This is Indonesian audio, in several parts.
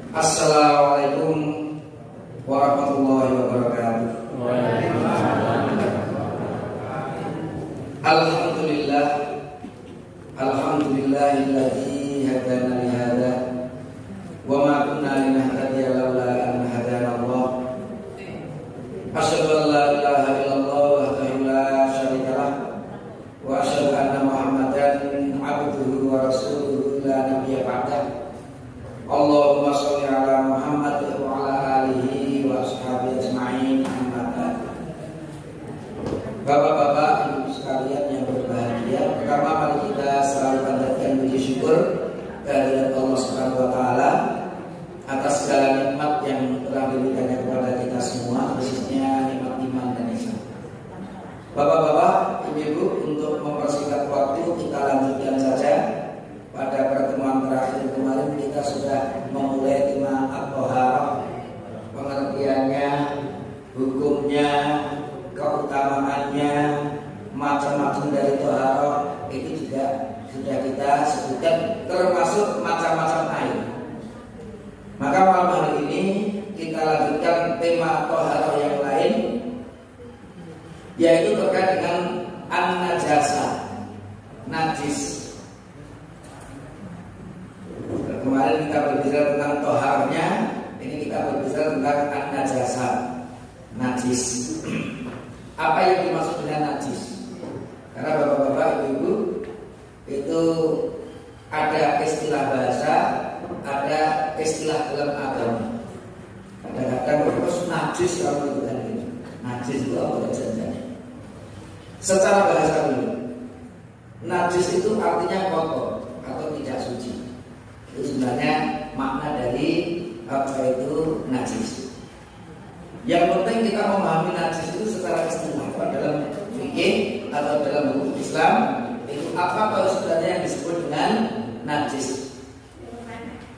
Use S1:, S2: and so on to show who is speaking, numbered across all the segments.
S1: Assalamualaikum warahmatullahi wabarakatuh. Alhamdulillah, alhamdulillahilladzi hadana li hadza wa ma kunna linahtadiya laula an hadana Allah. Asyhadu an la ilaha illallah wahdahu la syarika lah wa asyhadu anna Muhammadan abduhu wa rasuluhu la nabiyya ba'dah. Allahumma sholli ala Muhammad wa ala alihi wa ashabihi ajma'in. Amma ba'd. Bapak-bapak, ibu sekalian yang berbahagia, pertama mari kita selalu panjatkan puji syukur kehadirat Allah Subhanahu wa taala atas segala nikmat yang telah diberikannya kepada kita semua, khususnya nikmat iman dan Islam. Bapak-bapak, ibu-ibu, untuk mempersingkat waktu kita lanjutkan saja. Pada pertemuan terakhir kemarin kita sudah memulai tema at-thaharah, pengertiannya, hukumnya, keutamaannya, macam-macam dari thaharah itu juga sudah kita sebutkan, termasuk macam-macam air. Maka malam hari ini kita lanjutkan tema thaharah yang lain, yaitu terkait dengan an-najasah, najis. Kemarin kita berbicara tentang toharnya, ini kita berbicara tentang an-najasah, najis. Apa yang dimaksud dengan najis? Karena bapak-bapak, ibu-ibu, itu ada istilah bahasa, ada istilah dalam agama. Kadang-kadang terus najis kalau itu kan gitu. Najis itu apa saja? Secara bahasa dulu, najis itu artinya kotor atau tidak suci. Itu sebenarnya makna dari apa itu najis. Yang penting kita memahami najis itu secara istilah. Dalam fikih atau dalam hukum Islam itu apa sebenarnya yang disebut dengan najis?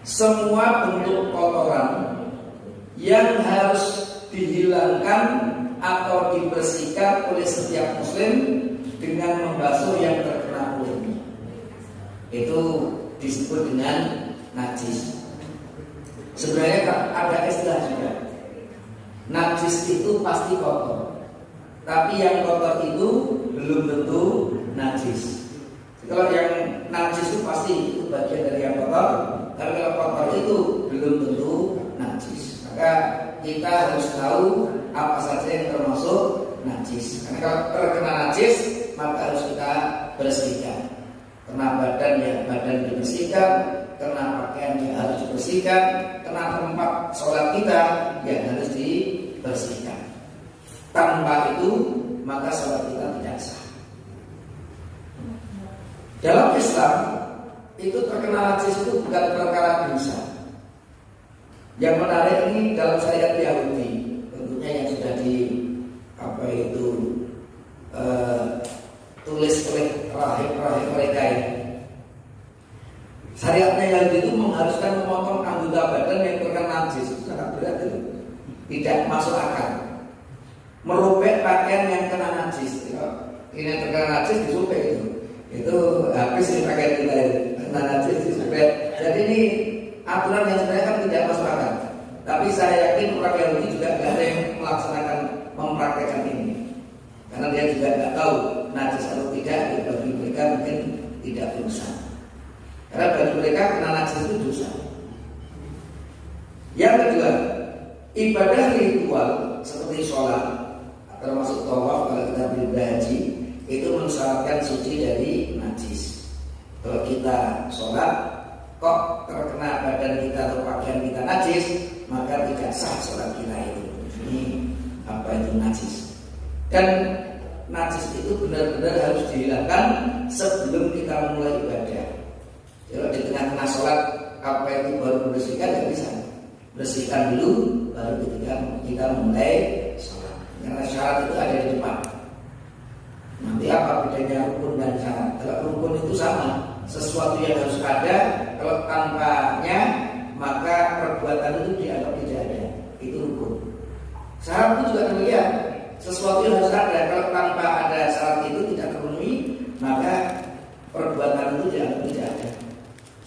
S1: Semua bentuk kotoran yang harus dihilangkan atau dibersihkan oleh setiap muslim dengan membasuh yang terkena kulitnya, itu disebut dengan najis. Sebenarnya ada istilah juga. Najis itu pasti kotor, tapi yang kotor itu belum tentu najis. Kalau yang najis itu pasti itu bagian dari yang kotor, tapi kalau kotor itu belum tentu najis. Maka kita harus tahu apa saja yang termasuk najis. Karena kalau terkena najis maka harus kita bersihkan. Kena badan ya badan dibersihkan, kena pakaian yang harus dibersihkan, kena tempat sholat kita yang harus dibersihkan. Tanpa itu maka sholat kita tidak sah. Dalam Islam itu terkena najis itu bukan perkara dosa. Yang menarik ini dalam syariat Yahudi, tentunya yang sudah tulis oleh rahib-rahib mereka ini. Syariatnya Yahudi itu mengharuskan memotong anggota badan yang terkena najis. Itu sangat berat itu. Tidak masuk akal. Merobek pakaian yang kena najis. Ini yang terkena najis disobek itu. Itu habis ini pakaian kita itu. Kena najis disobek. Jadi ini aturan yang sebenarnya kan tidak masuk akal. Tapi saya yakin orang Yahudi juga tidak ada yang melaksanakan mempraktekkan ini. Karena dia juga tidak tahu najis atau tidak. Bagi mereka mungkin tidak dosa. Karena bagi mereka kena najis itu dosa. Yang kedua, ibadah ritual seperti sholat, termasuk tawaf kalau kita beribadah haji, itu mensyaratkan suci dari najis. Kalau kita sholat kok terkena badan kita atau pakaian kita najis, maka tidak sah sholat kita itu. Ini apa itu najis? Dan najis itu benar-benar harus dihilangkan sebelum kita memulai ibadah. Kalau di tengah-tengah sholat apa itu baru membersihkan, tidak bisa. Bersihkan dulu baru ketika kita mulai sholat. Karena syarat itu ada di depan. Nanti apa bedanya rukun dan syarat? Kalau rukun itu sama, sesuatu yang harus ada. Kalau tanpanya maka perbuatan itu dianggap tidak ada. Itu rukun. Syarat itu juga demikian. Sesuatu yang harus ada. Kalau tanpa ada syarat itu tidak terpenuhi, maka perbuatan itu dianggap tidak ada.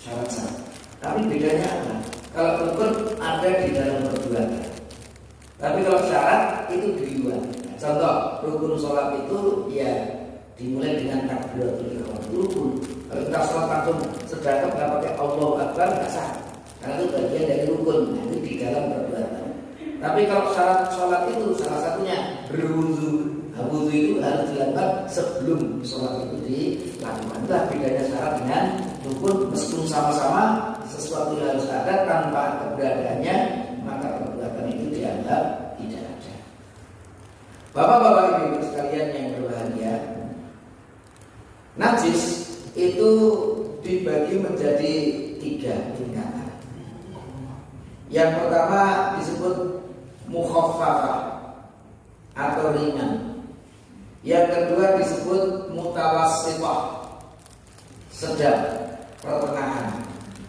S1: Syarat-syarat. Tapi bedanya apa? Kalau rukun Tapi kalau syarat itu dua. Nah, contoh rukun sholat itu ya dimulai dengan takbiratul ihram, rukun. Kalau kita sholat langsung sedekah nggak pakai Allahu Akbar nggak sah, karena itu bagian dari rukun. Nah, itu di dalam perbuatan. Tapi kalau syarat sholat itu salah satunya berwudu. Wudu itu harus dilakukan sebelum sholat itu dilakukan. Itulah bedanya syarat dengan rukun. Meskipun sama-sama sesuatu yang harus ada, tanpa keberadaannya maka perbuatan itu dianggap tidak ada. Bapak-bapak ibu sekalian yang berbahagia, najis itu dibagi menjadi 3 tingkatan. Yang pertama disebut mukhaffafah atau ringan. Yang kedua disebut mutawassithah, sedang, pertengahan.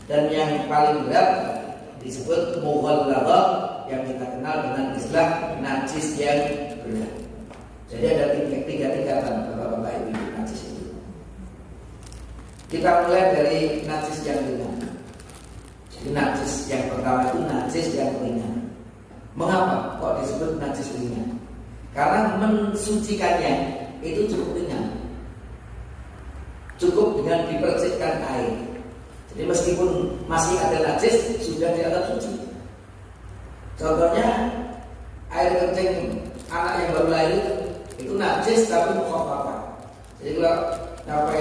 S1: Dan yang paling berat disebut mughalladah, yang kita kenal dengan istilah najis yang berat. Jadi ada 3 tingkatan bapak-bapak ibu najis itu. Kita mulai dari najis yang ringan. Jadi najis yang pertama itu najis yang ringan. Mengapa kok disebut najis ringan? Karena mensucikannya itu cukup ringan, cukup dengan dipercikkan air. Jadi meskipun masih ada najis sudah dianggap suci. Contohnya air kencing anak yang baru lahir itu najis tapi mukhaffafah. Jadi kalau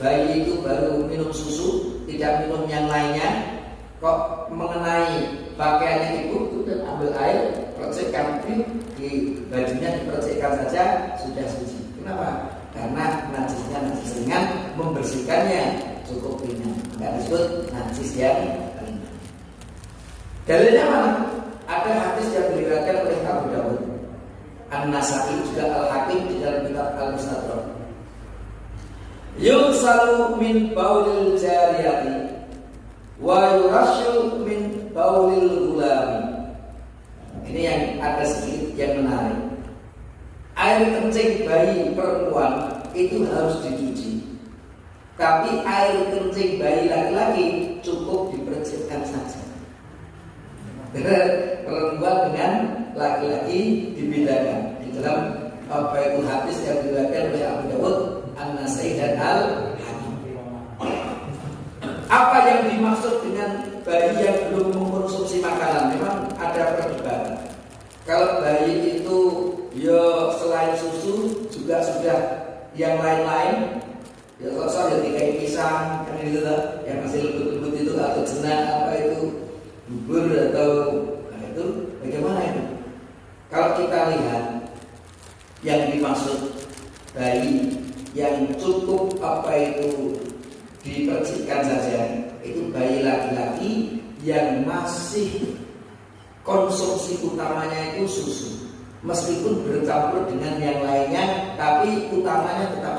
S1: bayi itu baru minum susu, tidak minum yang lainnya, kok mengenai pakaiannya ibu itu dan ambil air, percikkan di bajunya, dipercikkan saja sudah suci. Kenapa? Karena najisnya najis ringan, membersihkannya cukup ringan, nggak disebut najis yang ringan. Dalilnya mana? Ada hadis yang diriwayatkan oleh Abu Dawud, An-Nasa'i, juga Al-Hakim di dalam kitab Al-Mustadrak. Yusalu min baulil jariyati wa yurashu min baulil gulami. Ini yang ada sedikit yang menarik. Air kencing bayi perempuan itu harus dicuci. Tapi air kencing bayi laki-laki cukup dipercikkan saja. Perempuan dengan laki-laki dibedakan di dalam hadis yang diriwayatkan oleh Abu Dawud, An-Nasa'i dan Al-Hakim. Apa yang dimaksud dengan bayi yang belum mengkonsumsi makanan? Memang ada perdebatan. Kalau bayi itu ya selain susu juga sudah yang lain-lain, ya sosok ya kayak pisang kan itu lah, yang masih lembut-lembut itu, atau jenang apa itu, bubur atau itu bagaimana itu? Kalau kita lihat yang dimaksud bayi yang cukup dipercikkan saja, itu bayi laki-laki yang masih konsumsi utamanya itu susu, meskipun bercampur dengan yang lainnya, tapi utamanya tetap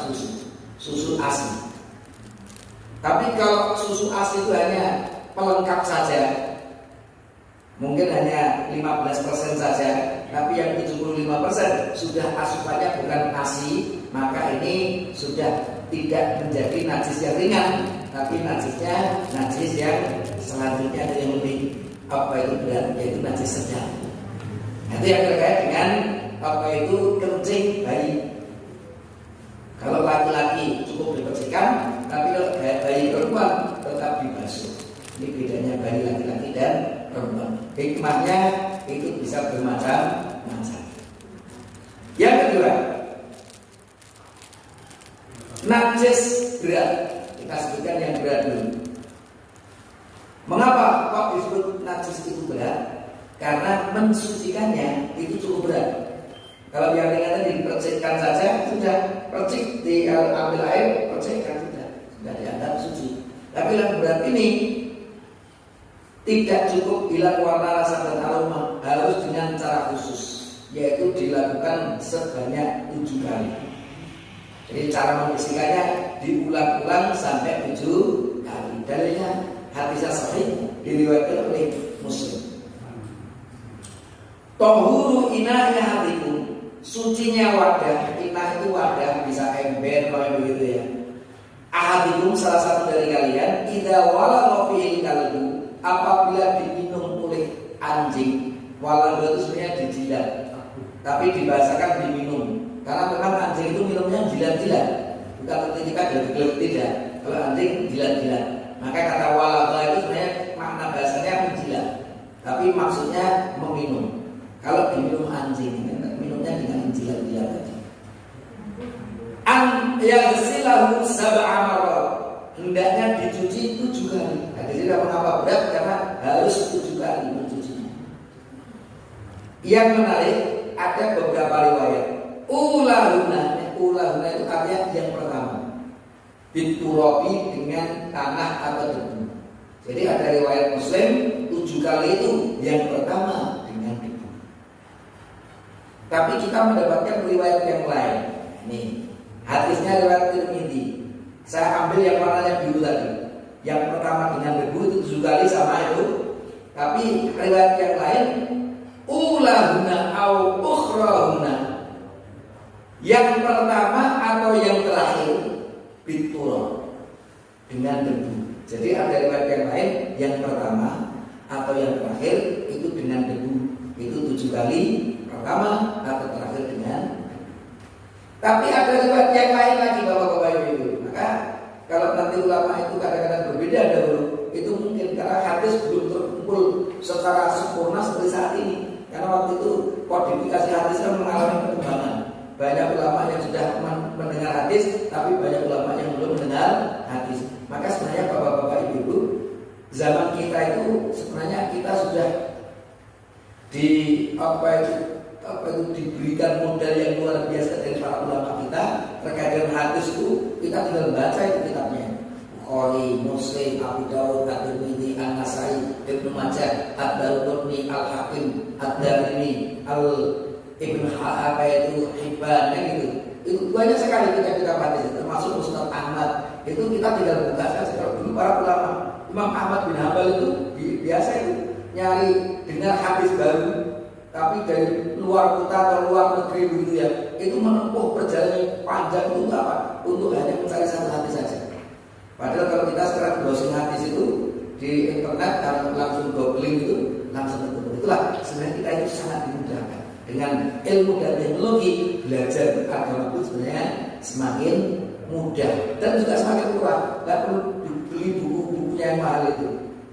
S1: susu ASI. Tapi kalau susu ASI itu hanya pelengkap saja, mungkin hanya 15% saja, tapi yang 75% sudah asupannya bukan ASI, maka ini sudah tidak menjadi najis yang ringan, tapi najisnya najis yang selanjutnya yang lebih berat, yaitu najis sedang. Itu yang terkait dengan kencing bayi. Kalau laki-laki cukup dibersihkan, tapi kalau bayi perempuan tetap dibasuh. Ini bedanya bayi laki-laki dan perempuan. Hikmahnya itu bisa bermacam-macam. Yang kedua, najis berat. Kita sebutkan yang berat dulu. Mengapa kok disebut najis itu berat? Karena mensucikannya itu cukup berat. Kalau yang ringan dipercikkan saja sudah, percik diambil air, percikkan sudah dianggap suci. Tapi yang berat ini tidak cukup hilang warna, rasa dan aroma, harus dengan cara khusus, yaitu dilakukan sebanyak 7 kali. Jadi cara membersihkannya diulang-ulang sampai 7 kali. Dalilnya hadis sahih diriwayatkan oleh Muslim. Tahuru ina'i ahadikum, sucinya wadah. Ina itu wadah, bisa ember kalau begitu ya. Ahadikum, salah satu dari kalian, idza walagha fihi kalbu, apabila diminum oleh anjing. Walagha itu sebenarnya dijilat. menjilat, tapi dibahasakan diminum. Karena memang anjing itu minumnya jilat-jilat, bukan ketika gelek tidak. Kalau anjing jilat-jilat, maka kata walaba itu sebenarnya makna bahasanya menjilat, tapi maksudnya meminum. Kalau diminum anjing, minumnya dengan jilat-jilat tadi. An yaghsilahu sab'a marrat, hendaknya dicuci 7 kali. Nah, jadi mengapa berat? Karena harus 7 kali mencucinya. Yang menarik, ada beberapa riwayat. Ulahuna itu artinya yang pertama, biturabi dengan tanah atau debu. Jadi ada riwayat Muslim 7 kali itu yang pertama dengan debu. Tapi kita mendapatkan riwayat yang lain. Nih, hadisnya riwayat Tirmidzi. Saya ambil yang warnanya biru tadi. Yang pertama dengan debu itu 7 kali sama itu. Tapi riwayat yang lain, ulahuna au ukhrahuna, yang pertama atau yang terakhir biturab, dengan debu. Jadi ada riwayat yang lain, yang pertama atau yang terakhir itu dengan debu. Itu 7 kali pertama atau terakhir dengan debu. Tapi ada riwayat yang lain lagi Bapak-bapak Ibu. Maka kalau nanti ulama itu kadang-kadang berbeda dahulu, itu mungkin karena hadis belum terkumpul secara sempurna seperti saat ini. Karena waktu itu kodifikasi hadis kan mengalami perkembangan. Banyak ulama yang sudah mendengar hadis, tapi banyak ulama yang belum mendengar hadis. Maka sebenarnya Bapak-bapak Ibu, zaman kita itu sebenarnya kita sudah diberikan modal yang luar biasa dari para ulama kita terkait dengan hadis itu. Kita tinggal baca itu kitabnya. Bukhari, Muslim, Abu Dawud, At-Tirmidzi, An-Nasai, Ibnu Majah, Ad-Darqutni, Al-Hakim, Ad-Darimi, Ibn Hibban, gitu. Itu banyak sekali kita hadis, termasuk Musnad Ahmad. Itu kita tinggal buka saja. Kalau dulu para ulama, Imam Ahmad bin Hanbal itu biasa itu nyari dengar hadis baru, tapi dari luar kota atau luar negeri begitu ya. Itu menempuh perjalanan panjang untuk apa? Untuk hanya mencari satu hadis saja. Padahal kalau kita sekarang browsing hadis itu di internet, kalau langsung googling itu langsung ketemu. Itulah sebenarnya kita itu sangat dimudahkan. Dengan ilmu dan teknologi, belajar agama itu sebenarnya semakin mudah dan juga semakin murah. Tidak perlu beli buku-bukunya yang mahal itu.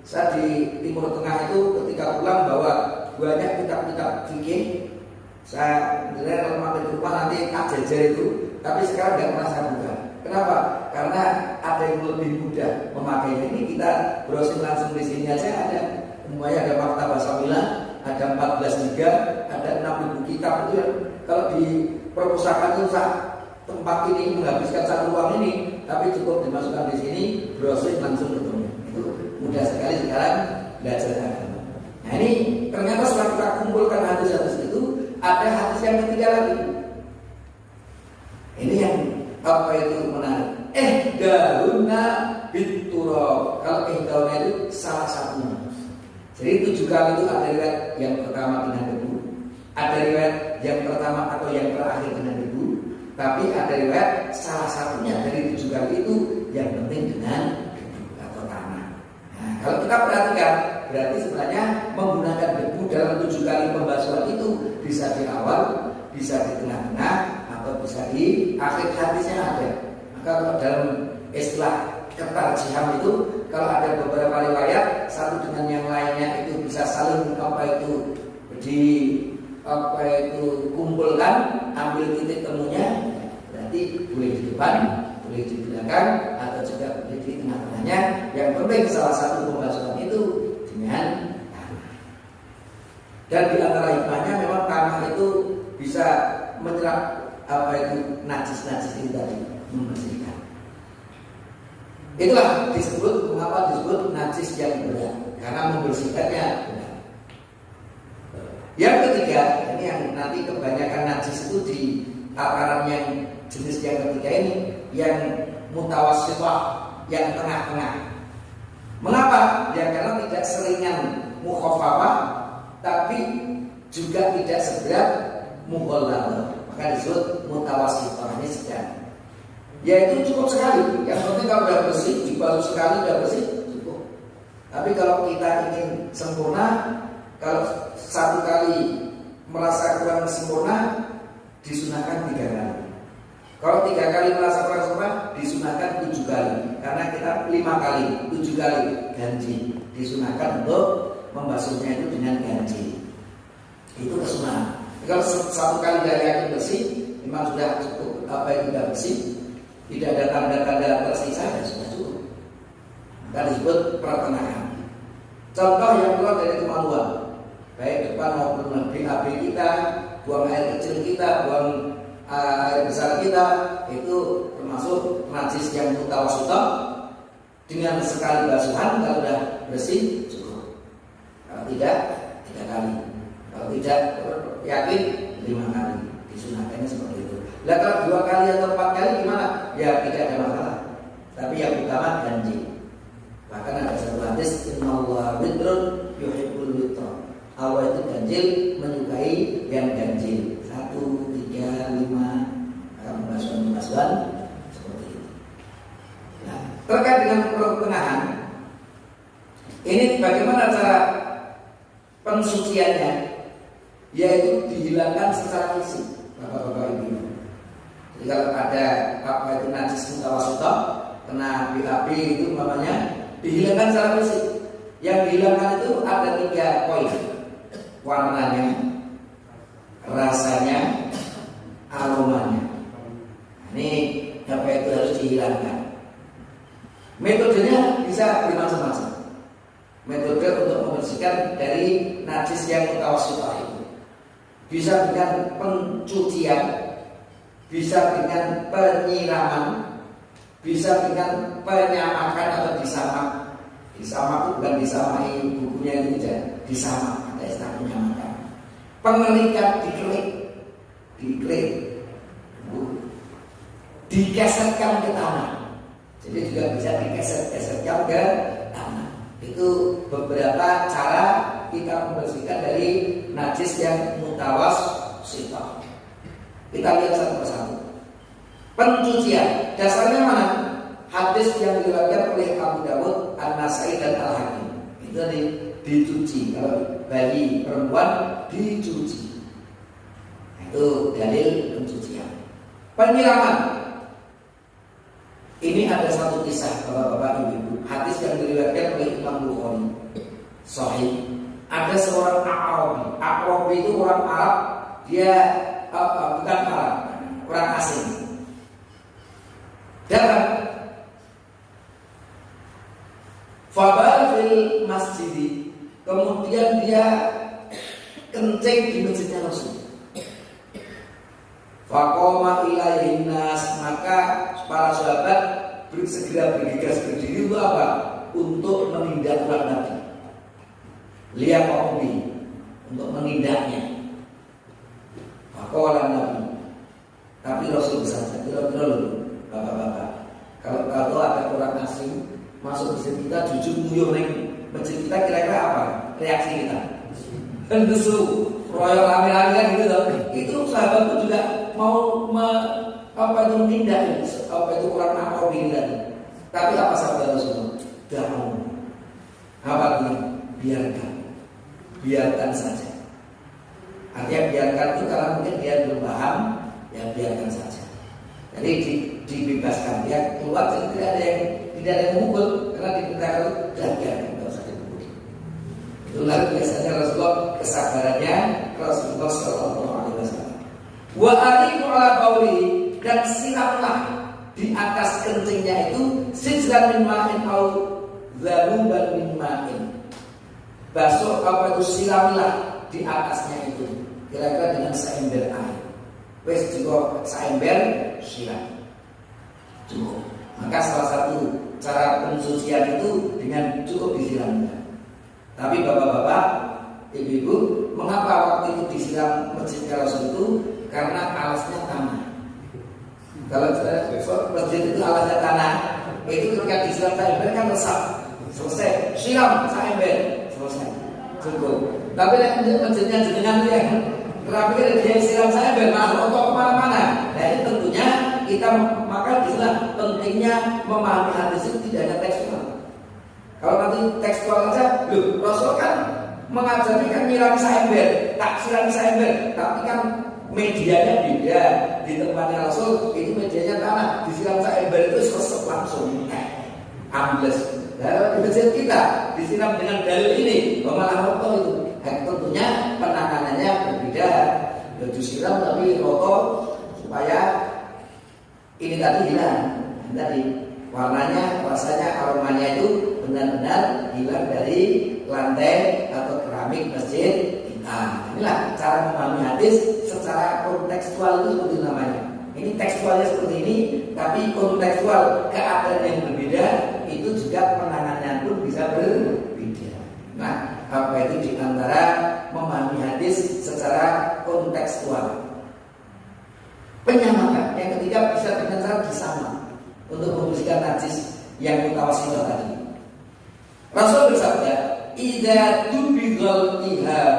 S1: Saya di Timur Tengah itu ketika pulang bawa banyak kitab-kitab fikih. Saya sebenarnya kalau mampir ke rumah nanti tak jajar itu, tapi sekarang tidak pernah saya buka. Kenapa? Karena ada yang lebih mudah memakainya. Ini kita browsing langsung di sini aja ada. Semuanya ada Maktabah Samilah, ada 14 giga, ada 6.000 kitab itu ya. Kalau di perpustakaan itu tempat ini menghabiskan satu ruang ini, tapi cukup dimasukkan di sini, browsing langsung ketemu. Itu mudah sekali sekarang belajar agama. Nah ini ternyata setelah kita kumpulkan hadis-hadis itu, ada hadis yang ketiga lagi. Ini yang apa itu menarik? Dauna biturab. Kalau dauna itu salah satunya. Jadi 7 kali itu ada riwayat yang pertama dengan debu, ada riwayat yang pertama atau yang terakhir dengan debu, tapi ada riwayat salah satunya dari 7 kali itu yang penting dengan debu atau tanah. Nah, kalau kita perhatikan, berarti sebenarnya menggunakan debu dalam 7 kali pembasuhan itu bisa di awal, bisa di tengah-tengah, atau bisa di akhir hadisnya ada. Maka kalau dalam istilah ketarjihan itu, kalau ada beberapa riwayat satu dengan yang lainnya itu bisa saling kumpulkan, ambil titik temunya, berarti boleh di depan, boleh di belakang, atau juga boleh di tengah-tengahnya. Yang penting salah satu pembasuhan itu dengan tanah. Dan di antara hikmahnya memang tanah itu bisa menyerap najis-najis itu tadi, membersihkan. Itulah mengapa disebut najis yang berat, karena membersihkannya berat. Yang ketiga, ini yang nanti kebanyakan najis itu di tataran yang jenis yang ketiga ini, yang mutawassithah, yang tengah-tengah. Mengapa? Ya karena tidak seringan mukhaffafah, tapi juga tidak seberat mughalladah. Maka disebut mutawassithah, ini sedang. Yaitu cukup sekali. Yang penting kalau sudah bersih, dibasuh sekali sudah bersih, cukup. Tapi kalau kita ingin sempurna, kalau 1 kali merasa kurang sempurna, disunahkan 3 kali. Kalau 3 kali merasa kurang sempurna, disunahkan 7 kali. Karena kita 5 kali, 7 kali ganjil. Disunahkan untuk membasuhnya itu dengan ganjil. Itu kesunahan. Kalau 1 kali dari yakin bersih, memang sudah cukup. Apa yang tidak bersih, tidak ada tanda-tanda tersisa, ya sudah cukup. Maka disebut pertengahan. Contoh yang keluar dari kemaluan, baik depan maupun BAB kita, buang air kecil kita, buang air besar kita, itu termasuk najis yang mutawasithah. Dengan sekali basuhan, kalau sudah bersih cukup. Kalau tidak, 3 kali. Kalau tidak yakin, 5 kali. Disunahkannya seperti itu. Lah kalau 2 kali atau 4 kali gimana? Ya tidak ada masalah. Tapi yang utama ganjil. Bahkan ada satu hadis, innallaha witrun yuhibbul witra. Allah itu ganjil, menyukai yang ganjil. 1, 3, 5 pembasuhan seperti itu. Nah, terkait dengan pertengahan, ini bagaimana cara pensuciannya? Yaitu dihilangkan secara fisik, bapak-bapak ibu. Jadi kalau ada apa itu najis mutawasithah, kena BAB itu namanya, dihilangkan secara fisik. Yang dihilangkan itu ada 3 poin: warnanya, rasanya, aromanya. Ini apa itu harus dihilangkan. Metodenya bisa bermacam-macam. Metode untuk membersihkan dari najis yang mutawasithah itu bisa dengan pencucian, bisa dengan penyiraman, bisa dengan penyamakan atau disamak. Disamak itu bukan disamai bukunya itu saja, disamak, ada istilah penyamakan. Pengerikan, dikerik, dikesetkan ke tanah. Jadi juga bisa dikeset-kesetkan ke tanah. Itu beberapa cara kita membersihkan dari najis yang mutawasithah. Kita lihat satu persatu. Pencucian dasarnya mana? Hadis yang diriwayatkan oleh Abu Dawud, An-Nasai dan Al-Hakim. Itu dicuci. Kalau bayi perempuan dicuci. Itu dalil pencucian. Penyiraman. Ini ada satu kisah bapak-bapak ibu-ibu. Hadis yang diriwayatkan oleh Imam Bukhari, Sahih. Ada seorang A'rabi. A'rabi itu orang Arab. Dia bukan Arab, orang asing. Datang fabal fil masjid. Kemudian dia kencing di masjidnya Rasul. Faqama ilaihin nas, maka para sahabat segera bergegas berdiri untuk apa? Untuk menindak ulang Nabi. Lihat Nabi untuk menindaknya. Faqala Nabi. Tapi Rasul bersabda, kira-kira loh, bapak-bapak, kalau ada orang asing masuk masjid kita, jujur nguyuh neng masjid kita, kira-kira apa reaksi kita? Hendesu, royal rame-rame kan gitu loh. Itu sahabat pun juga mau menindak apa itu orang Arab ini tadi. Tapi apa sabda Rasulullah? Da'u. Apa ini? Biarkan saja. Artinya biarkan itu karena mungkin dia belum paham, ya biarkan saja. Jadi dibebaskan, dia keluar, jadi tidak ada yang memukul, karena diperintahkan dan biarkan, tidak usah dipukul. Itulah biasanya Rasulullah, kesabarannya Rasulullah SAW. Wa arifu ala bauli, dan siramlah di atas kencingnya itu sijran min ma'in au dhanuban min ma'in. Basuh apa itu, siramlah di atasnya itu kira-kira dengan seember air. Wes juga seember siram cukup. Maka salah satu cara pensucian itu dengan cukup disiramkan. Tapi bapak-bapak, ibu-ibu, mengapa waktu itu disiram masjid Rasul itu? Karena alasnya tanah. Kalau masjid itu alasnya tanah, itu ketika disiram seember kan resap. Selesai, siram seember, selesai, cukup. Tapi masjidnya jenengan dia, terapi dia siram seember, masuk untuk kemana-mana. Nah ini tentunya kita maka disinilah pentingnya memahami hadis itu tidak hanya tekstual. Kalau nanti tekstual aja, loh Rasul kan Mengajarnya kan nyiram seember, tak siram seember, tapi kan medianya beda. Di tempatnya Rasul itu medianya tanah, disiram seember itu resep langsung, ambles. Nah, di masjid kita disiram dengan dalil ini, malah rokok itu. Tentunya penanganannya berbeda. Baju siram tapi rokok supaya ini tadi hilang. Tadi warnanya, rasanya, aromanya itu benar-benar hilang dari lantai atau keramik masjid kita. Inilah cara memahami hadis secara kontekstual itu seperti namanya. Ini tekstualnya seperti ini, tapi kontekstual keadaan yang berbeda itu juga penanganannya pun bisa berbeda. Nah, apa itu diantara memahami hadis secara kontekstual? Penyamakan yang ketiga bisa dengan cara disamak untuk membersihkan najis yang mutawasithah tadi. Rasul bersabda, "Idza tubighal ihab",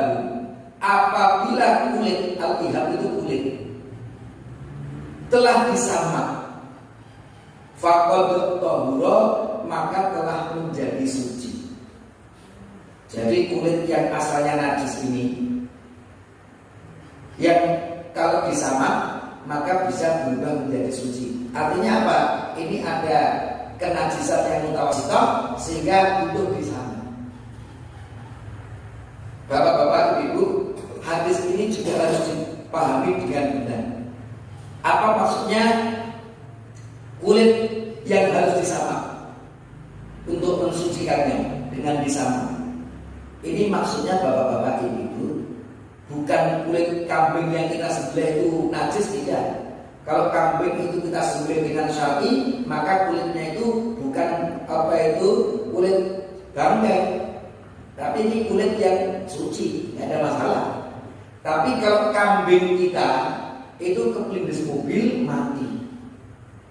S1: apabila kulit al-ihab itu kulit telah disamak, faqad tahura, maka telah menjadi suci. Jadi kulit yang asalnya najis ini yang kalau disamak maka bisa berubah menjadi suci. Artinya apa? Ini ada kenajisan yang mutawasithah sehingga untuk disamak. Bapak-bapak, ibu, hadis ini juga harus dipahami dengan benar. Apa maksudnya kulit yang harus disamak untuk mensucikannya dengan disamak? Ini maksudnya bapak-bapak, ibu, bukan kulit kambing yang kita sembelih itu najis, tidak. Kalau kambing itu kita sembelih dengan syar'i, maka kulitnya itu bukan kulit bangkai, tapi ini kulit yang suci, tidak ada masalah. Tapi kalau kambing kita itu kepelindes mobil mati,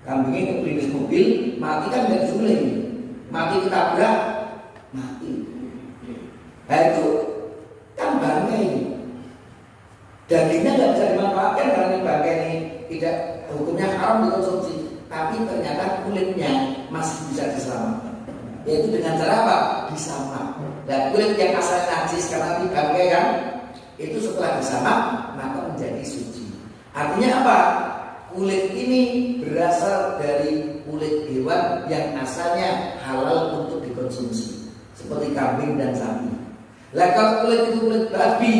S1: kambingnya kepelindes mobil mati kan tidak disembelih, mati ketabrak mati. Nah itu kan bangkai ini. Dagingnya tidak bisa dimanfaatkan karena bangkai ini tidak, hukumnya haram dikonsumsi. Tapi ternyata kulitnya masih bisa diselamatkan. Yaitu dengan cara apa? Disamak. Dan kulit yang asalnya najis karena dibangkai kan, itu setelah disamak maka menjadi suci. Artinya apa? Kulit ini berasal dari kulit hewan yang asalnya halal untuk dikonsumsi, seperti kambing dan sapi. Lah kalau kulit itu kulit babi,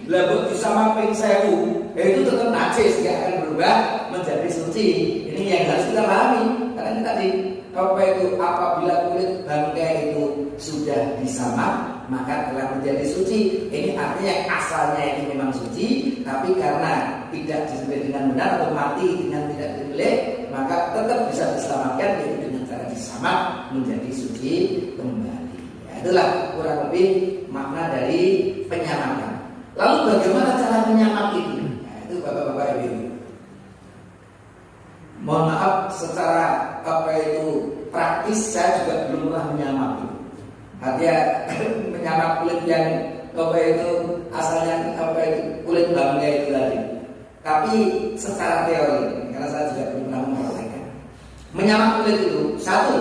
S1: lah buat disamak ping 1000, itu tetap najis, tidak akan berubah menjadi suci. Ini yang harus kita pahami. Karena ini tadi apabila kulit bangkai itu sudah disamak maka telah menjadi suci. Ini artinya asalnya ini memang suci, tapi karena tidak disembelih dengan benar atau mati dengan tidak disembelih, maka tetap bisa diselamatkan, yaitu dengan cara disamak menjadi suci kembali. Ya, itulah kurang lebih makna dari penyamakan. Lalu bagaimana cara menyamak itu? Nah, itu bapak-bapak ibu. Mohon maaf, secara praktis saya juga belum pernah menyamak itu. Artinya menyamak kulit yang asalnya kulit bangkai itu tadi. Tapi secara teori, karena saya juga belum pernah mempraktekkan. Menyamak kulit itu satu,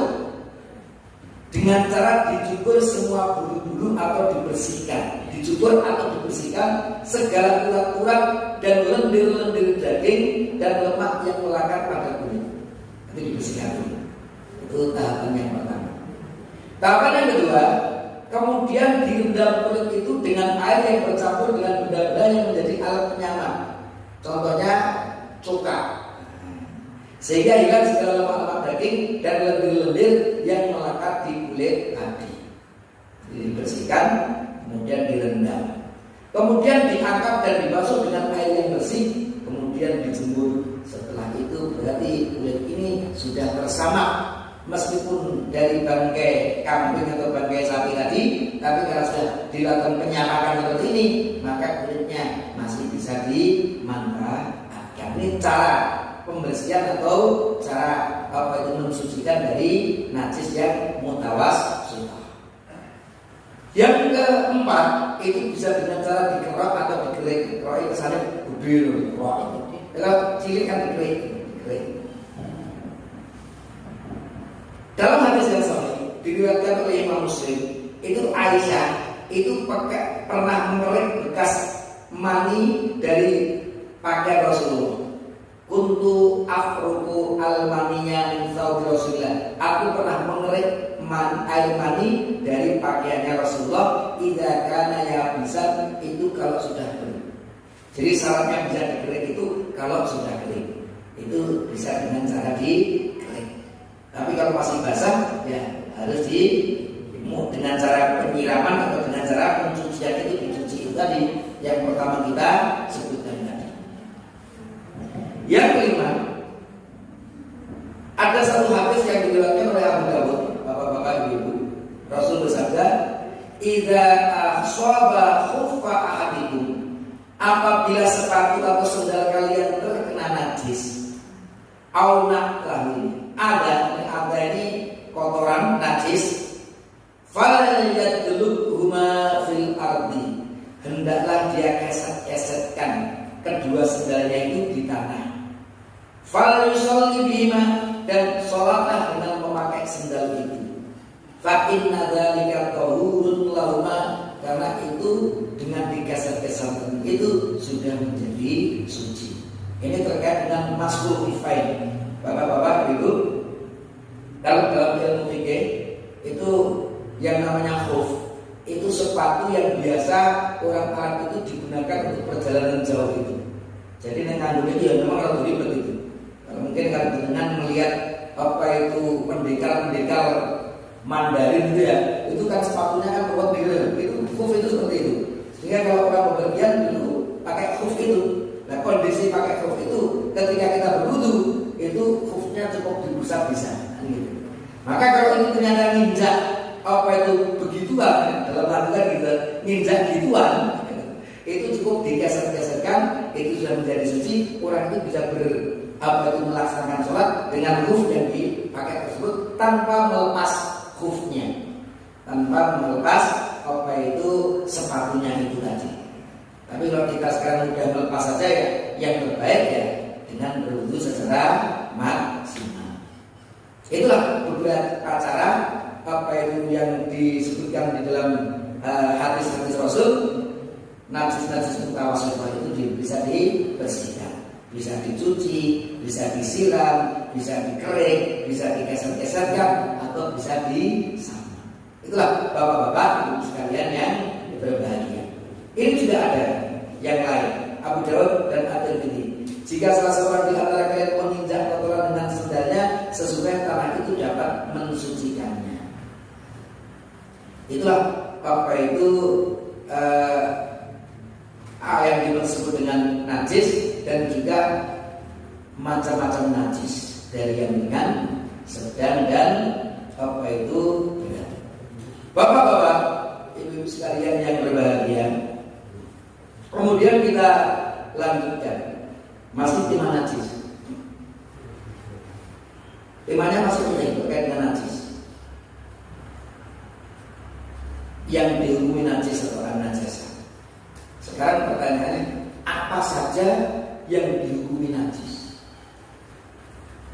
S1: dengan cara dicukur semua bulu-bulu atau dibersihkan. Dicukur atau dibersihkan segala urat-urat dan lendir-lendir daging dan lemak yang melekat pada kulit. Itu dibersihkan dulu. Itu tahapan yang pertama. Tahapan yang kedua, kemudian direndam kulit itu dengan air yang bercampur dengan benda-benda yang menjadi alat penyamak. Contohnya cuka, sehingga hilang segala lemak-lemak daging dan lendir-lendir yang melekat di kulit tadi. Jadi dibersihkan, kemudian direndam, kemudian diangkat dan dibasuh dengan air yang bersih, kemudian dijemur. Setelah itu berarti kulit ini sudah tersamak, meskipun dari bangkai kambing atau bangkai sapi tadi, tapi karena sudah dilakukan penyamakan seperti ini, maka kulitnya masih bisa dimanfaatkan. Ini cara pembersihan atau cara mensucikan dari najis yang mutawasithah. Yang keempat, itu bisa dengan cara dikerok atau digerik. Kerok kesannya gede loh, kalau cilik kan digerik. Dalam hadis yang sahih diriwayatkan oleh Imam Muslim, itu Aisyah itu pernah mengerik bekas mani dari pakaian Rasulullah. Kuntu afruku al-maninya min thawbi Rasulillah. Aku pernah mengerik air mani dari pakaiannya Rasulullah. Idza kana yabisan, itu kalau sudah kering. Jadi syaratnya bisa dikerik itu kalau sudah kering. Itu bisa dengan cara dikerik. Tapi kalau masih basah, ya harus dengan cara penyiraman atau dengan cara pencucian itu dicuci itu tadi yang pertama kita sebutkan tadi. Yang kelima, ada satu hadis yang diriwayatkan oleh Abu Dawud, bapak-bapak ibu-ibu. Rasul bersabda, "Idza asaba khuffa ahadikum," apabila sepatu atau sendal kalian terkena najis, au naqlahi, ada ini kotoran najis, falyadluhuma fil ardi, hendaklah dia keset-kesetkan kedua sendalnya itu di tanah. Falyusalli bihima, dan sholatlah dengan memakai sendal itu. Fa inna dzalika tahurun lahuma, karena itu dengan digeser-geser itu sudah menjadi suci. Ini terkait dengan mas'ul fifain. Bapak-bapak, Ibu, kalau dalam ilmu fikih itu yang namanya khuf, itu sepatu yang biasa orang Arab itu digunakan untuk perjalanan jauh itu. Jadi dengan itu ya memang harus ribet itu. Kalau mungkin kalau dengan melihat apa itu pendekar Mandarin itu ya, itu kan sepatunya kan kuat gitu. Itu khuf itu seperti itu. Sehingga kalau orang bepergian dulu pakai khuf itu. Nah kondisi pakai khuf itu ketika kita berwudu itu khufnya cukup diusap-bisa. Gitu. Maka kalau ini ternyata nginjak apa itu begituan, dalam artian gitu, nginjak gituan, itu cukup digeser-geserkan, itu sudah menjadi suci. Orang itu bisa melaksanakan sholat dengan khuf yang dipakai tersebut tanpa melepas khufnya, tanpa melepas apa itu sepatunya itu tadi. Tapi kalau kita sekarang sudah melepas saja ya, yang terbaik ya dengan berwudu secara maksimal. Itulah beberapa cara apa itu yang disebutkan di dalam hadis-hadis Rasul. Najis-najis mutawassithah itu bisa dibersihkan, bisa dicuci, bisa disiram, bisa dikerik, bisa digeser-geserkan, atau bisa disama. Itulah bapak-bapak, ibu sekalian yang berbahagia. Ini juga ada yang lain, Abu Dawud dan At-Tirmidzi. Jika salah seorang di antara kalian menginjak kotoran dengan sendalnya, sesuai tanah itu dapat mensucikannya. Itulah apa itu yang disebut dengan najis, dan juga macam-macam najis dari yang ringan, sedang, dan apa itu berat. Bapak-bapak, ibu-ibu sekalian yang berbahagia, kemudian kita lanjutkan masih tema najis. Temanya masih terkait dengan najis. Yang dihukumi najis atau an-najasah. Sekarang pertanyaannya, apa saja yang dihukumi najis?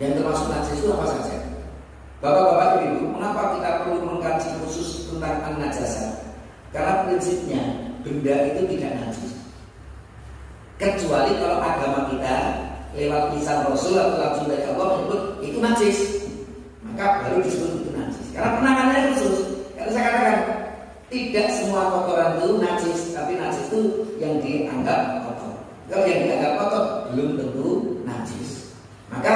S1: Yang termasuk najis itu apa saja? Bapak-bapak, ibu, mengapa kita perlu mengkaji khusus tentang an-najasah? Karena prinsipnya benda itu tidak najis, kecuali kalau agama kita lewat lisan Rasul atau langsung dari Allah menyebut itu najis, maka baru disebut itu najis. Karena penanganannya khusus. Karena saya katakan tidak semua kotoran itu najis, tapi najis itu yang dianggap kotor. Kalau yang dianggap kotor belum tentu najis. Maka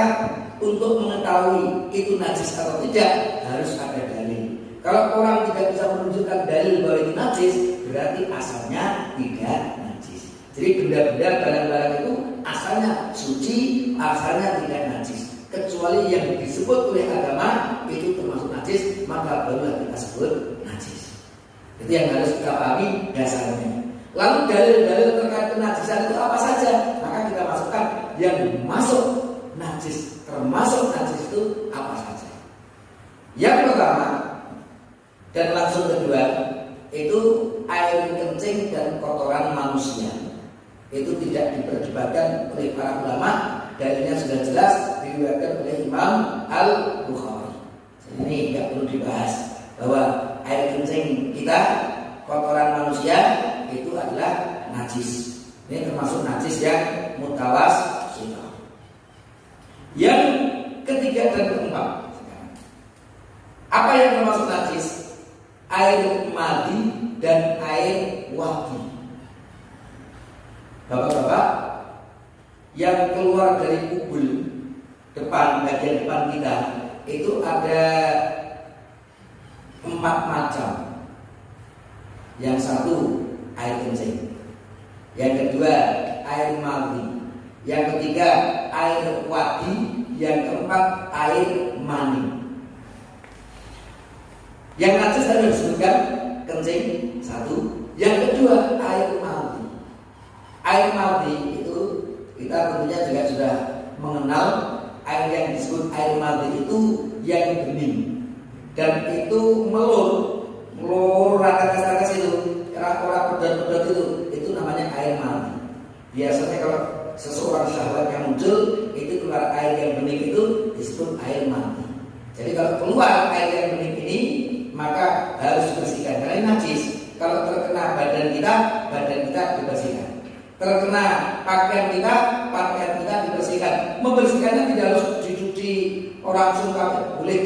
S1: untuk mengetahui itu najis atau tidak harus ada dalil. Kalau orang tidak bisa menunjukkan dalil bahwa itu najis, berarti asalnya tidak najis. Jadi benda-benda, barang-barang itu asalnya suci, asalnya tidak najis. Kecuali yang disebut oleh agama itu termasuk najis, maka barulah kita sebut najis. Itu yang harus kita pahami dasarnya. Lalu dalil-dalil terkait kenajisan itu apa saja? Maka kita masukkan yang masuk najis, termasuk najis itu apa saja. Yang pertama dan langsung kedua itu air kencing dan kotoran manusia. Itu tidak diperdebatkan oleh para ulama. Dalilnya sudah jelas diriwayatkan oleh Imam Al-Bukhari. Ini tidak perlu dibahas bahwa air kencing kita, kotoran manusia itu adalah najis. Ini termasuk najis yang mutawasithah. Yang ketiga dan keempat, apa yang termasuk najis? Air madi dan air wadi. Bapak-bapak, yang keluar dari kubul depan, bagian depan kita itu ada 4 macam. Yang satu air kencing, yang kedua air madi, yang ketiga air wadi, yang keempat air mani. Yang najis tadi disebutkan kencing satu, yang kedua air madi. Air madi itu kita tentunya juga sudah mengenal air yang disebut air madi itu yang bening dan itu melur rakas itu, orang pedot itu namanya air madi. Biasanya kalau seseorang syahwatnya muncul itu keluar air yang bening itu disebut air madi. Jadi kalau keluar air yang bening ini maka harus dibersihkan karena ini najis. Kalau terkena badan kita dibersihkan. Terkena pakaian kita dibersihkan. Membersihkannya tidak harus dicuci orang suka, boleh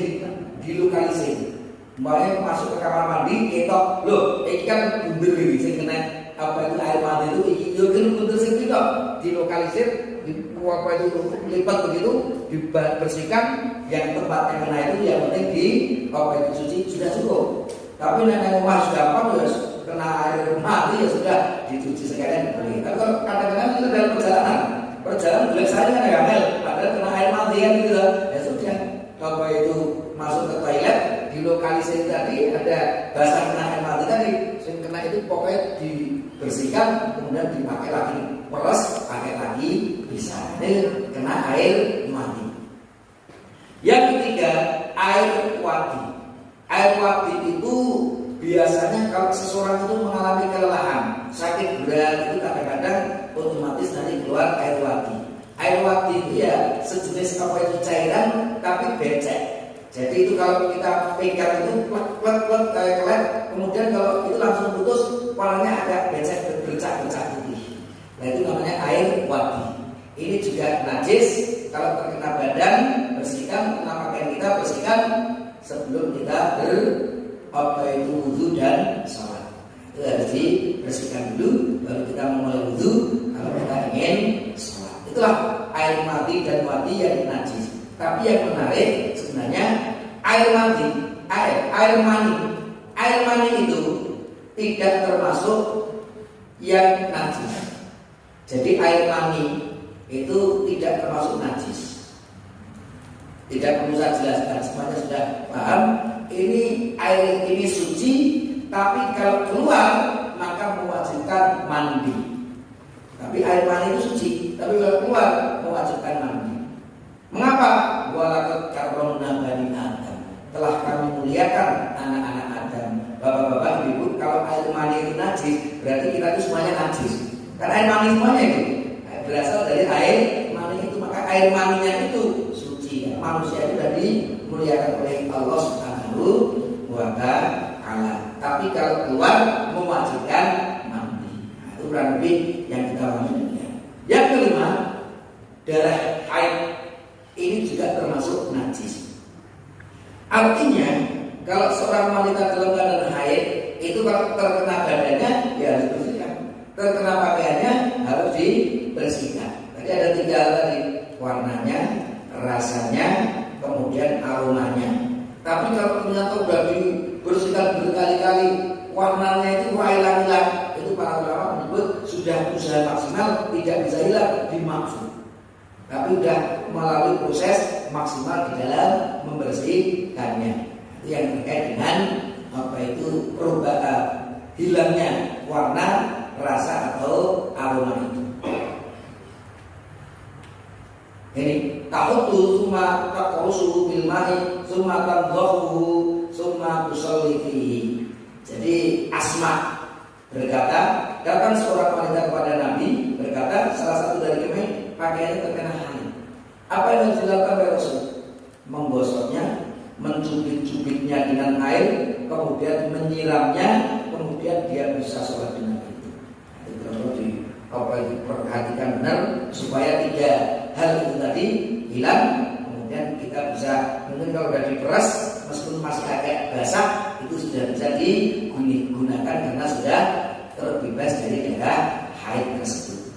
S1: dilokalisir. Makanya masuk ke kamar mandi, ketok, loh, ini kan bunder ini, saya kena apa itu air mandi itu, ini bunder sih ketok, dilokalisir, apa itu lipat begitu, dibersihkan, yang tempat yang kena itu, yang penting di apa itu cuci sudah cukup. Tapi nenek rumah sudah apa, ya kena air mandi ya sudah dicuci sekalian boleh. Tapi kalau kadang-kadang itu dalam perjalanan boleh saja kan gamel, padahal kena air mandi kan gitu, ya sudah. Apa itu masuk ke toilet, dilokalisir tadi ada basah kena air mati tadi, yang kena itu pokoknya dibersihkan, kemudian dipakai lagi, peres, pakai lagi, bisa. Ini kena air mati. Yang ketiga, air wadi. Air wadi itu biasanya kalau seseorang itu mengalami kelelahan, sakit berat itu kadang-kadang otomatis nanti keluar air wadi. Air wadi itu ya sejenis apa itu cairan tapi becek. Jadi itu kalau kita pegang itu plek kayak kelep, kemudian kalau itu langsung putus, warnanya agak becek bercak putih. Nah itu namanya air wadi. Ini juga najis. Kalau terkena badan bersihkan, kena pakaian kita bersihkan sebelum kita wudu dan sholat. Itu harus dibersihkan dulu, baru kita mulai wudu kalau kita ingin sholat. Itulah air mati dan wadi yang najis. Tapi yang menarik sebenarnya air mani. Air mani itu tidak termasuk yang najis. Jadi air mani itu tidak termasuk najis. Tidak perlu saya jelaskan, semuanya sudah paham. Ini air ini suci, tapi kalau keluar maka mewajibkan mandi. Tapi air mani itu suci, tapi kalau keluar mewajibkan mandi. Mengapa? Walaqad karramna bani Adam. Telah kami muliakan anak-anak Adam. Bapak-bapak, ibu, kalau air mani itu najis, berarti kita itu semuanya najis. Karena air mani semuanya itu berasal dari air mani itu, maka air maninya itu suci. Manusia itu sudah dimuliakan oleh Allah Subhanahu wa Ta'ala. Tapi kalau keluar mewajibkan mandi. Nah, itu kurang lebih yang kita maksudnya. Yang kelima, darah haid ini juga termasuk najis. Artinya kalau seorang wanita dalam keadaan haid itu kalau terkena badannya ya harus dibersihkan, terkena pakaiannya harus dibersihkan. Tadi ada 3 hal tadi, warnanya, rasanya, kemudian aromanya. Tapi kalau ternyata sudah dibersihkan berkali-kali, warnanya itu hilang, itu para ulama menyebut sudah usaha maksimal, tidak bisa hilang, dimaksud. Tapi sudah melalui proses maksimal di dalam membersihkannya. Itu yang terkait dengan apa itu perubahan hilangnya warna, rasa atau aroma itu. Ini tahutu summa taqrusu bil ma'i summa tadhahu summa tusalli fihi. Jadi Asma berkata, datang seorang wanita kepada Nabi berkata, salah satu dari kami pakaiannya terkena haid. Apa yang harus dilakukan oleh Rasul? Menggosoknya, mencubit-cubitnya dengan air, kemudian menyiramnya, kemudian kemudian dia bisa sholat dengan itu. Itu perlu diperhatikan benar supaya 3 hal itu tadi hilang. Kemudian kita bisa, mungkin kalau sudah diperas meskipun masih agak basah, itu sudah bisa digunakan karena sudah terbebas dari darah haid tersebut.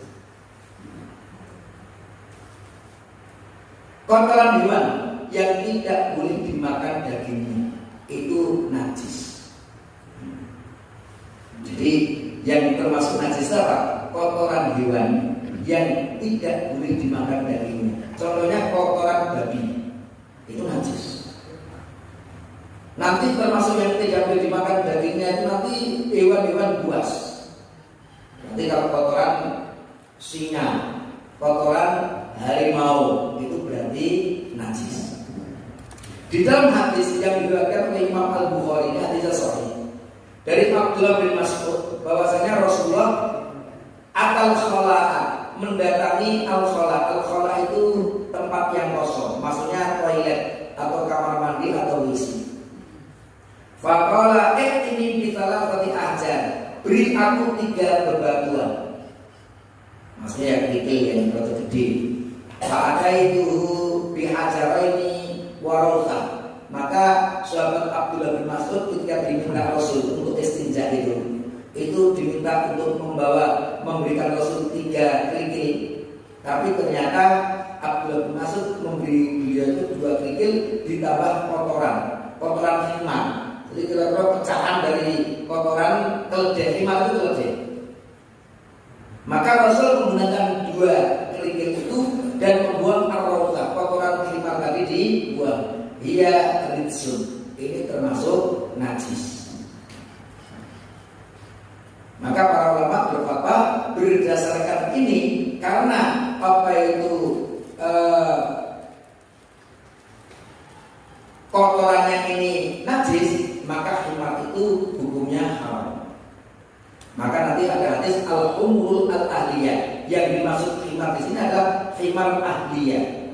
S1: Kotoran hewan yang tidak boleh dimakan dagingnya itu najis. Jadi yang termasuk najis apa? Kotoran hewan yang tidak boleh dimakan dagingnya. Contohnya kotoran babi, itu najis. Nanti termasuk yang tidak boleh dimakan dagingnya itu nanti hewan-hewan buas. Nanti kalau kotoran singa, kotoran harimau, itu berarti najis. Di dalam hadis yang diriwayatkan oleh Imam Al-Bukhari, ini hadis sahih dari Abdullah bin Mas'ud, bahwasanya Rasulullah akal khala'a, mendatangi al-khala. Al-khala itu tempat yang kosong, maksudnya toilet atau kamar mandi atau WC. Faqala ini bisalah tadi ajar, beri aku 3 bebatuan, maksudnya yang kecil, yang terlalu gede. Fa'ada itu bihajara ini warauta. Maka sahabat Abdullah bin Mas'ud ketika diminta Rasul untuk istinja itu diminta untuk memberikan Rasul 3 kerikil. Tapi ternyata Abdullah bin Mas'ud memberi beliau itu 2 kerikil ditambah kotoran himar. Jadi kira-kira pecahan dari kotoran keledai, himar itu keledai. Maka Rasul menggunakan 2 kerikil itu dan membuang ar-rauta, kotoran himar tadi dibuang. Ia ritsun, ini termasuk najis. Maka para ulama berfatwa berdasarkan ini, karena apa itu kotorannya ini najis, maka himar itu hukumnya haram. Maka nanti ada hadis al-umrul al-ahliyah, yang dimaksud himar di sini adalah himar ahliyah.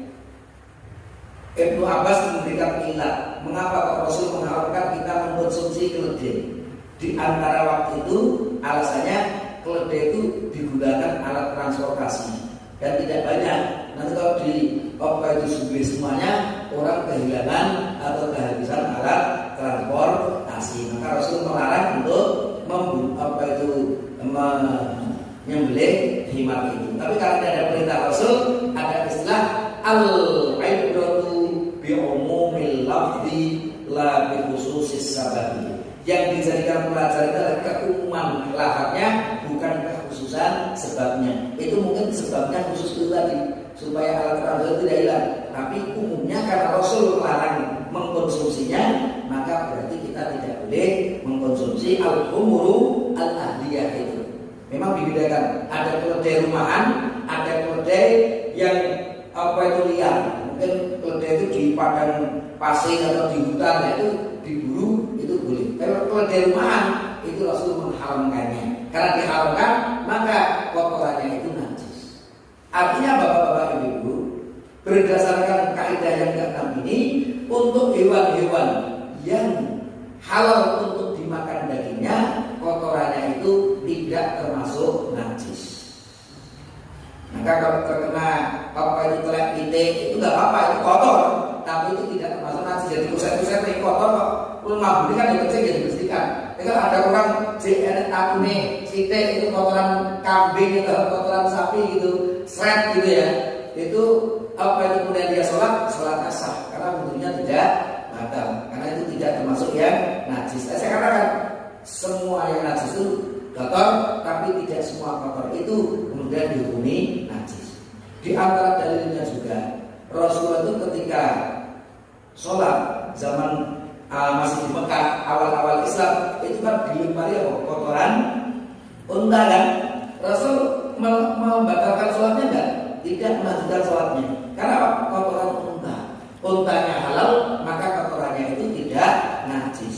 S1: Ibnu Abbas memberikan ilat mengapa Rasul mengharapkan kita mengkonsumsi keledai. Di antara waktu itu alasannya keledai itu digunakan alat transportasi dan tidak banyak. Nanti kalau di itu sembelih semuanya, orang kehilangan atau kehabisan alat transportasi. Maka Rasul melarang untuk menyembelih himar itu. Tapi karena ada perintah Rasul, ada istilah al-ibratu bi umumil lafzi la bi khususis sababi. Yang dijadikan pelajaran adalah keumuman lafaznya, bukan kekhususan sebabnya. Itu mungkin sebabnya khusus itu tadi supaya alat transportasi tidak hilang. Tapi umumnya karena Rasul melarang mengkonsumsinya, maka berarti kita tidak boleh mengkonsumsi al-umuru al-ahliyah itu. Memang dibedakan, ada keledai rumahan, ada keledai yang liar. Mungkin keledai itu di padang pasir atau di hutan, itu diburu, itu boleh. Kalau keledai rumahan itu Rasul mengharamkannya. Karena diharamkan, maka kotorannya itu najis. Artinya bapak-bapak ibu-ibu, berdasarkan kaidah yang ke-6 ini, untuk hewan-hewan yang halal untuk dimakan dagingnya, kotorannya itu tidak termasuk najis. Maka kalau terkena itu telek pitik, itu nggak apa-apa, itu kotor, tapi itu tidak termasuk najis. Jadi kuset-kuset yang kotor kok lemah ini kan dikecek jadi dibersihkan. Kalau ada orang akune pitik itu kotoran kambing atau kotoran sapi gitu, seret gitu ya, itu itu kemudian dia sholatnya sah karena bentuknya tidak batal, karena itu tidak termasuk yang najis. Saya katakan semua yang najis itu kotor, tapi tidak semua kotor itu kemudian dihukumi najis. Di antara dalilnya juga Rasulullah itu ketika sholat zaman masih di Mekah awal-awal Islam itu kan dilempari kotoran unta kan. Rasul membatalkan sholatnya enggak? Tidak melanjutkan sholatnya. Karena kotoran untanya halal, maka kotorannya itu tidak najis.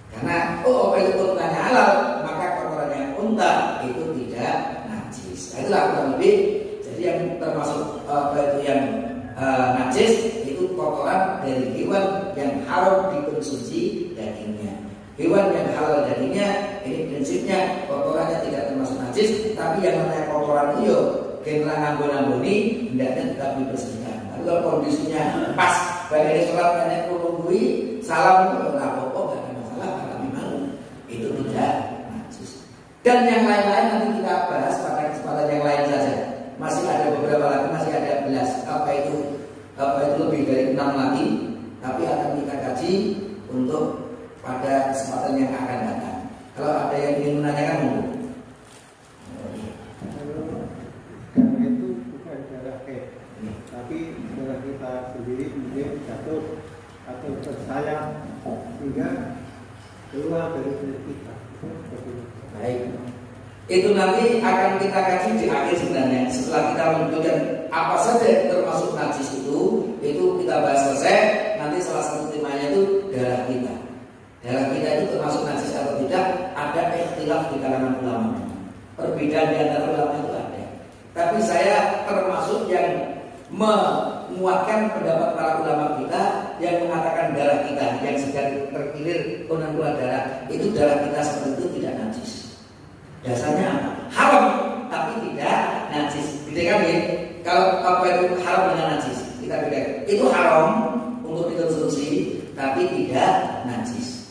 S1: Karena itu untanya halal, maka kotorannya unta itu tidak najis. Nah, itulah kurang lebih. Jadi yang termasuk yang najis itu kotoran dari hewan yang haram dikonsumsi dagingnya. Hewan yang halal dagingnya ini prinsipnya kotorannya tidak termasuk najis, tapi yang namanya kotoran itu kena ngambon-ngamboni hendaknya tetap dibersihkan. Tapi kalau kondisinya pas bagi sholat nenek menunggui salam nggak apa-apa, nggak ada masalah karena memang itu tidak najis. Dan yang lain-lain nanti kita bahas pada kesempatan yang lain saja. Masih ada beberapa lagi, masih ada 11 apa itu lebih dari 6 lagi, tapi akan kita kaji untuk pada kesempatan yang akan datang. Kalau ada yang ingin menanyakan,
S2: karena itu bukan darah tapi darah kita sendiri mungkin jatuh atau tersayang sehingga keluar dari kulit kita.
S1: Baik. Itu nanti akan kita kaji di akhir sebenarnya. Setelah kita menunjukkan apa saja yang termasuk najis itu kita bahas selesai. Nanti salah satu temanya itu darah kita. Darah kita itu termasuk najis atau tidak? Ada ikhtilaf di kalangan ulama. Perbedaan di antara ulama itu ada. Tapi saya termasuk yang menguatkan pendapat para ulama kita yang mengatakan darah kita yang sedang terkilir keluar darah itu darah kita seperti itu tidak najis. Dasarnya apa? Haram tapi tidak najis. Bedakan ya. Kalau apa itu haram dengan najis? Kita bedakan. Itu haram untuk dikonsumsi tapi tidak najis.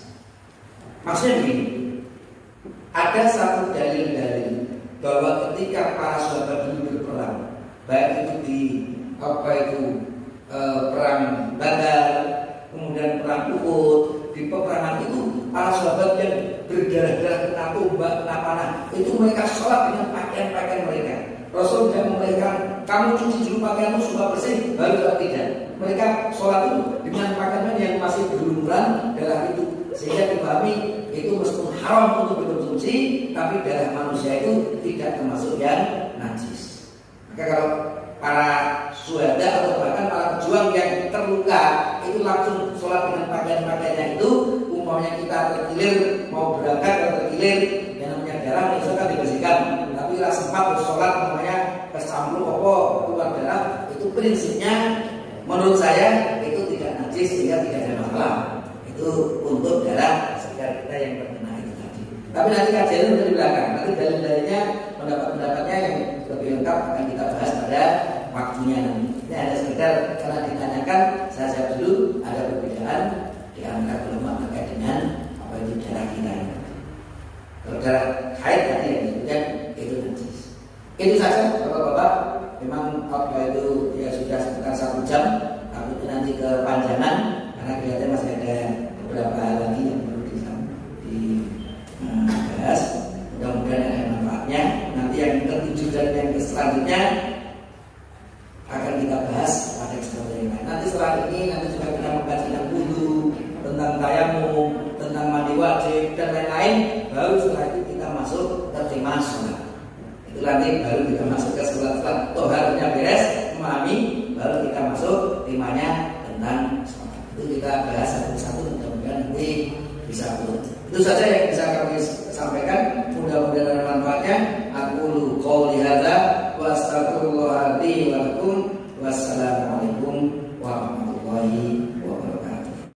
S1: Maksudnya begini. Ada satu dalil-dalil bahwa ketika para sahabat dulu berperang, baik itu di perang Badar, kemudian perang Uhud, di peperangan itu para sahabat yang berdarah-darah kena tombak, kena panah, itu mereka sholat dengan pakaian-pakaian mereka. Rasul tidak memberikan kamu cuci dulu pakaianmu supaya bersih, baru atau tidak. Mereka sholat itu dengan pakaian yang masih berlumuran darah itu, sehingga dipahami itu meskipun haram untuk dikonsumsi, tapi darah manusia itu tidak termasuk yang najis. Maka kalau para syuhada atau bahkan para pejuang yang terluka itu langsung sholat dengan pakaian-pakaiannya itu, umpamanya kita terkilir mau berangkat atau terkilir yang namanya darah itu kan dibersihkan, tapi tidak sempat bersolat namanya kesampluk apa keluar darah, itu prinsipnya menurut saya itu tidak najis sehingga tidak ada masalah. Itu untuk darah sekitar kita yang terkena itu tadi. Tapi nanti kajian itu di belakang, nanti dalil-dalilnya pendapat-pendapatnya yang lebih lengkap akan kita bahas pada waktunya nanti. Ini ada sekedar karena ditanyakan, saya jawab dulu ada perbedaan di antara ulama terkait dengan apa itu darah kita. Kalau darah haid tadi yang disebutkan itu najis. Itu saja bapak-bapak. Memang apa itu ya sudah sekitar 1 jam, tapi itu nanti kepanjangan karena kelihatannya masih ada beberapa hal lagi yang perlu dibahas. Mudah-mudahan ada manfaatnya. Nanti yang ketujuh dan yang selanjutnya akan kita bahas pada kesempatan yang lain. Nanti setelah ini nanti juga kita mengkaji tentang wudu, tentang tayamum, tentang mandi wajib dan lain-lain. Baru setelah itu kita masuk ke tema sholat. Itu nanti baru kita masuk ke sholat toharnya beres, memahami, baru kita masuk temanya tentang sholat. Itu kita bahas satu-satu, mudah-mudahan nanti bisa turun. Itu saja yang bisa kami sampaikan.